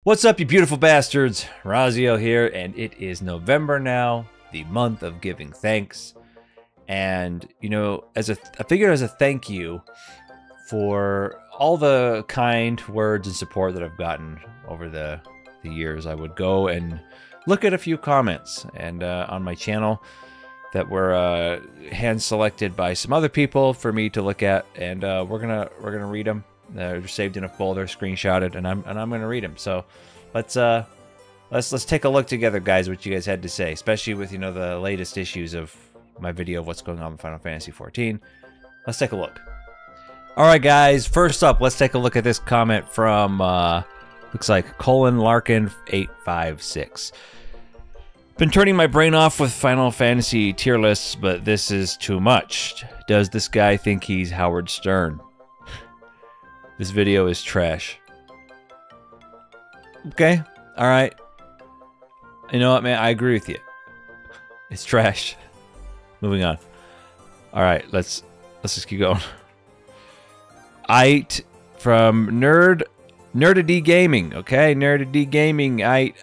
What's up, you beautiful bastards? Razio here, and it is November now, the month of giving thanks. And, you know, I figured as a thank you for all the kind words and support that I've gotten over the years, I would go and look at a few comments and on my channel that were hand-selected by some other people for me to look at, and we're gonna read them. They're saved in a folder, screenshotted, and I'm gonna read them. So let's take a look together, guys. What you guys had to say, especially with the latest issues of my video of what's going on in Final Fantasy XIV. Let's take a look. All right, guys. First up, let's take a look at this comment from looks like Larkin856. Been turning my brain off with Final Fantasy tier lists, but this is too much. Does this guy think he's Howard Stern? This video is trash. Okay, all right. You know what, man? I agree with you. It's trash. Moving on. All right, let's just keep going. From Nerdity Gaming. Okay, Nerdity Gaming. I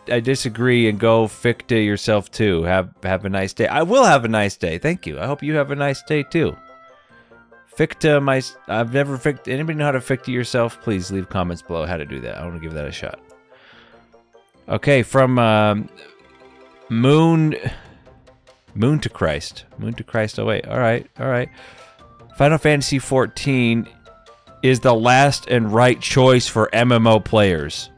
disagree and go ficta yourself too. Have a nice day. I will have a nice day. Thank you. I hope you have a nice day too. Ficta I've never ficta. Anybody know how to ficta yourself? Please leave comments below how to do that. I want to give that a shot. Okay, from Moon to Christ. Moon to Christ. Oh wait. All right. Final Fantasy XIV is the last and right choice for MMO players.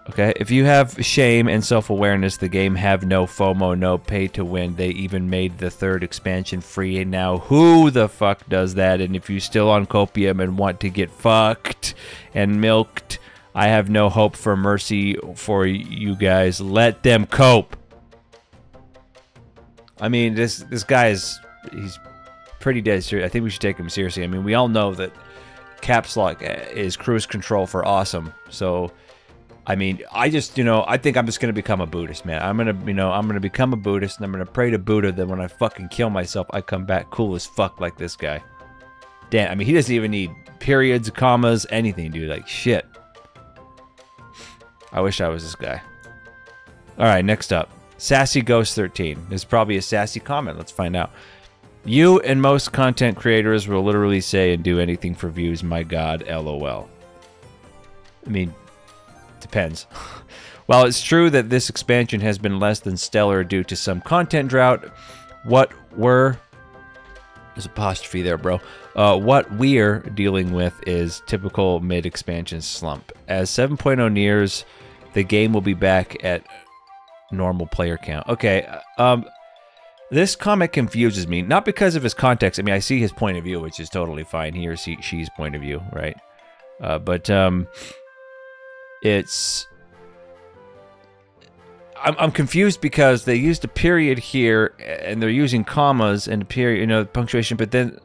Okay, if you have shame and self-awareness, the game have no FOMO, no pay to win. They even made the third expansion free, and now who the fuck does that? And if you're still on copium and want to get fucked and milked, I have no hope for mercy for you guys. Let them cope. I mean, this guy he's pretty dead serious. I think we should take him seriously. I mean, we all know that caps lock is cruise control for awesome. So I mean, I think I'm just gonna become a Buddhist, man. I'm gonna become a Buddhist, and I'm gonna pray to Buddha that when I fucking kill myself, I come back cool as fuck like this guy. Damn, I mean, he doesn't even need periods, commas, anything, dude. Like, shit. I wish I was this guy. All right, next up. Sassy Ghost 13. This is probably a sassy comment. Let's find out. You and most content creators will literally say and do anything for views. My God, LOL. I mean, depends. While it's true that this expansion has been less than stellar due to some content drought, there's apostrophe there, bro. What we're dealing with is typical mid-expansion slump. As 7.0 nears, the game will be back at normal player count. Okay, this comment confuses me, not because of his context. I mean, I see his point of view, which is totally fine. He or she's point of view, right? I'm confused because they used a period here and they're using commas and a period, punctuation, but then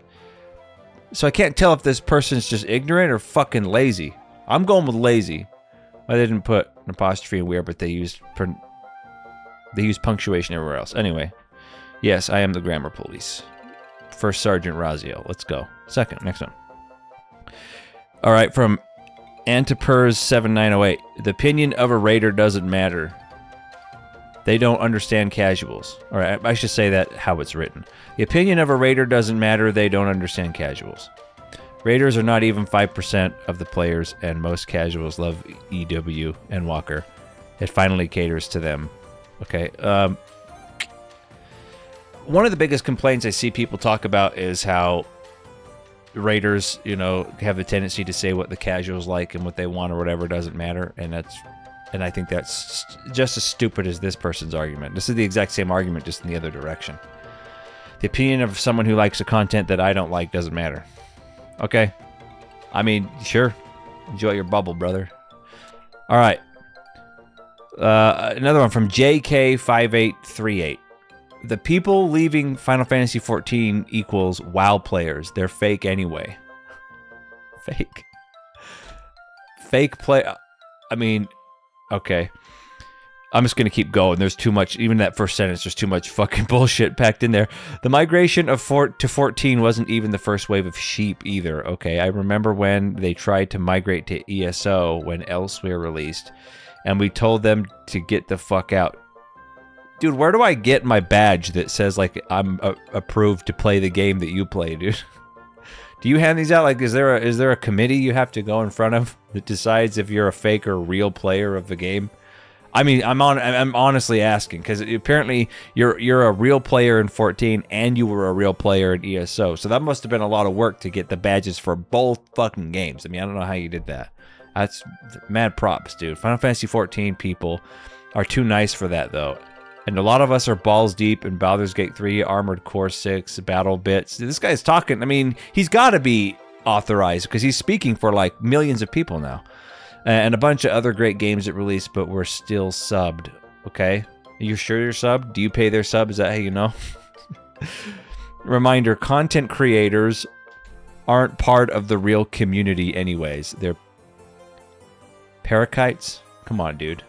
so I can't tell if this person's just ignorant or fucking lazy. I'm going with lazy. I didn't put an apostrophe in where, but they used punctuation everywhere else. Anyway, yes, I am the grammar police. First Sergeant Razio. Let's go. Second, next one. All right, from Antipers 7908. The opinion of a raider doesn't matter. They don't understand casuals. All right, I should say that how it's written. The opinion of a raider doesn't matter. They don't understand casuals. Raiders are not even 5% of the players, and most casuals love EW and Walker. It finally caters to them. Okay. One of the biggest complaints I see people talk about is how raiders, have a tendency to say what the casuals like and what they want or whatever doesn't matter, and I think that's just as stupid as this person's argument. This is the exact same argument, just in the other direction. The opinion of someone who likes the content that I don't like doesn't matter. Okay, I mean, sure, enjoy your bubble, brother. All right, another one from JK5838. The people leaving Final Fantasy XIV equals WoW players. They're fake anyway. Fake play. I mean, okay. I'm just going to keep going. There's too much, even that first sentence, there's too much fucking bullshit packed in there. The migration of to 14 wasn't even the first wave of sheep either, okay? I remember when they tried to migrate to ESO when Elsewhere released, and we told them to get the fuck out. Dude, where do I get my badge that says, like, I'm approved to play the game that you play, dude? Do you hand these out? Like, is there a committee you have to go in front of that decides if you're a fake or real player of the game? I mean, I'm honestly asking, because apparently you're a real player in 14 and you were a real player in ESO, so that must have been a lot of work to get the badges for both fucking games. I mean, I don't know how you did that. That's mad props, dude. Final Fantasy 14 people are too nice for that, though. And a lot of us are balls deep in Baldur's Gate 3, Armored Core 6, Battle Bits. This guy's talking, I mean, he's got to be authorized, because he's speaking for, like, millions of people now. And a bunch of other great games that released, but we're still subbed. Okay? Are you sure you're subbed? Do you pay their sub? Is that how you know? Reminder, content creators aren't part of the real community anyways. They're parakites? Come on, dude.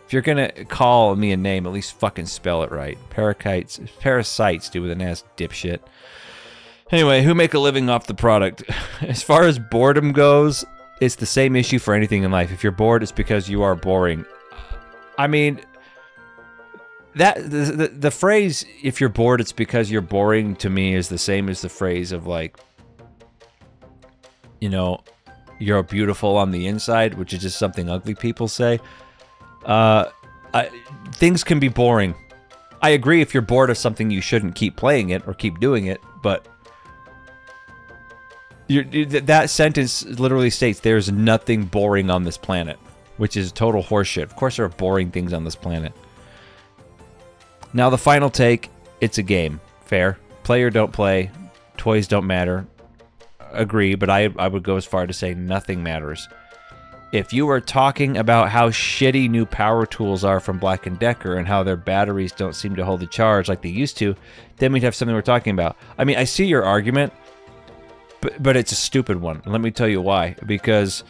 If you're gonna call me a name, at least fucking spell it right. Parakites, parasites, dude, with an ass dipshit. Anyway, who make a living off the product? As far as boredom goes, it's the same issue for anything in life. If you're bored, it's because you are boring. I mean, that the phrase, if you're bored, it's because you're boring, to me is the same as the phrase of, like, you know, you're beautiful on the inside, which is just something ugly people say. Things can be boring. I agree, if you're bored of something, you shouldn't keep playing it or keep doing it, but that sentence literally states there's nothing boring on this planet, which is total horseshit. Of course there are boring things on this planet. Now the final take, it's a game. Fair. Play or don't play. Toys don't matter. Agree, but I would go as far to say nothing matters. If you were talking about how shitty new power tools are from Black & Decker and how their batteries don't seem to hold the charge like they used to, then we'd have something we're talking about. I mean, I see your argument, but it's a stupid one. Let me tell you why. Because,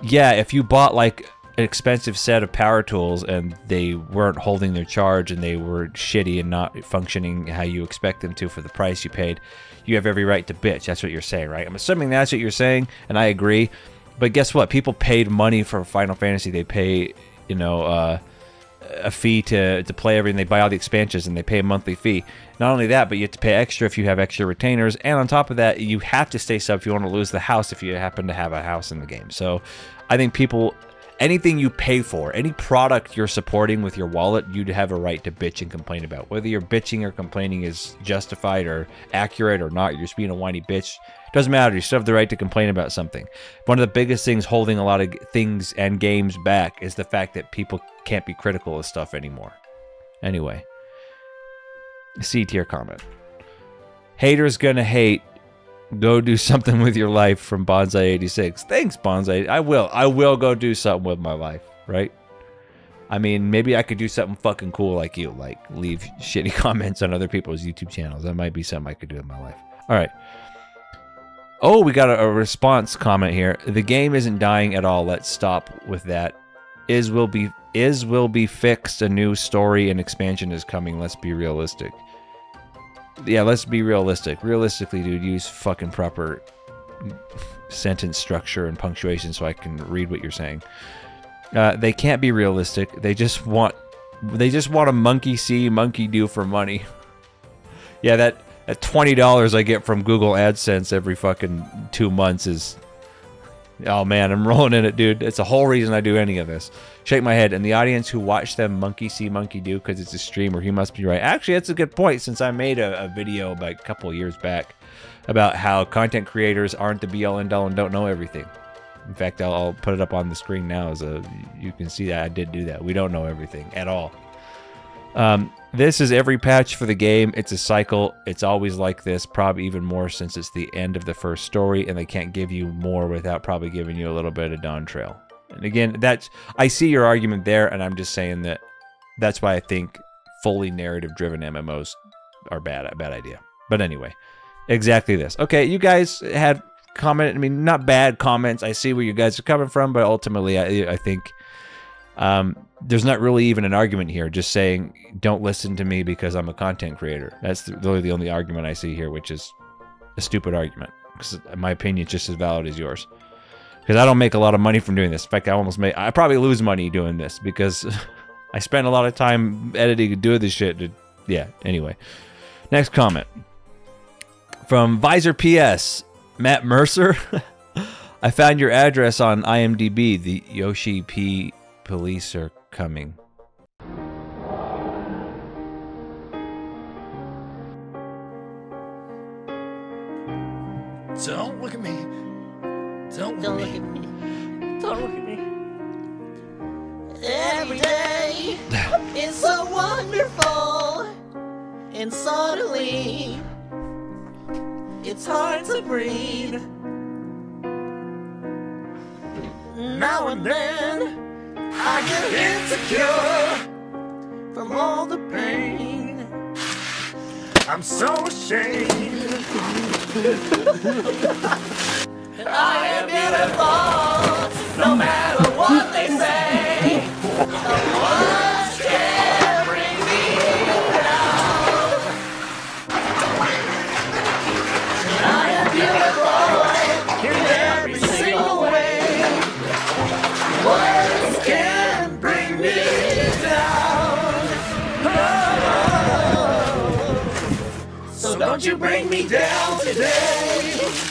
yeah, if you bought, like, an expensive set of power tools and they weren't holding their charge and they were shitty and not functioning how you expect them to for the price you paid, you have every right to bitch. That's what you're saying, right? I'm assuming that's what you're saying, and I agree. But guess what? People paid money for Final Fantasy. They pay, you know, a fee to play everything. They buy all the expansions and they pay a monthly fee. Not only that, but you have to pay extra if you have extra retainers. And on top of that, you have to stay sub if you want to lose the house if you happen to have a house in the game. So I think people, anything you pay for, any product you're supporting with your wallet, you'd have a right to bitch and complain about. Whether your bitching or complaining is justified or accurate or not, you're just being a whiny bitch. Doesn't matter. You still have the right to complain about something. One of the biggest things holding a lot of things and games back is the fact that people can't be critical of stuff anymore. Anyway, C tier comment. Haters gonna hate. Go do something with your life from Bonsai86. Thanks, Bonsai. I will go do something with my life, right? I mean, maybe I could do something fucking cool like you, like leave shitty comments on other people's YouTube channels. That might be something I could do in my life. All right. Oh, we got a response comment here. The game isn't dying at all. Let's stop with that. Is will be fixed. A new story and expansion is coming. Let's be realistic. Yeah, let's be realistic. Realistically, dude, use fucking proper sentence structure and punctuation so I can read what you're saying. They can't be realistic. They just want a monkey see, monkey do for money. Yeah, that $20 I get from Google AdSense every fucking 2 months is... Oh man, I'm rolling in it, dude. It's the whole reason I do any of this. Shake my head. And the audience who watch them monkey see, monkey do because it's a streamer, he must be right. Actually, that's a good point, since I made a video about a couple of years back about how content creators aren't the be-all end-all and don't know everything. In fact, I'll put it up on the screen now. You can see that I did do that. We don't know everything at all. This is every patch for the game. It's a cycle. It's always like this, probably even more since it's the end of the first story, and they can't give you more without probably giving you a little bit of Dawn Trail. And again, I see your argument there, and I'm just saying that's why I think fully narrative-driven MMOs are a bad idea. But anyway, exactly this. Okay, you guys had comment. I mean, not bad comments. I see where you guys are coming from, but ultimately, I think There's not really even an argument here, just saying, don't listen to me because I'm a content creator. That's really the only argument I see here, which is a stupid argument. Because my opinion is just as valid as yours. Because I don't make a lot of money from doing this. In fact, I probably lose money doing this because I spend a lot of time editing and doing this shit. Yeah, anyway. Next comment. From Visor PS, Matt Mercer. I found your address on IMDb. The Yoshi P police are coming. Don't look at me. Don't look at me. Don't look at me. Every day is so wonderful, and suddenly it's hard to breathe. Now and then I get insecure from all the pain. I'm so ashamed. I am beautiful, no matter what they say. No one can bring me down. I am beautiful in every single way. Words can bring me down. Oh. So don't you bring me down today.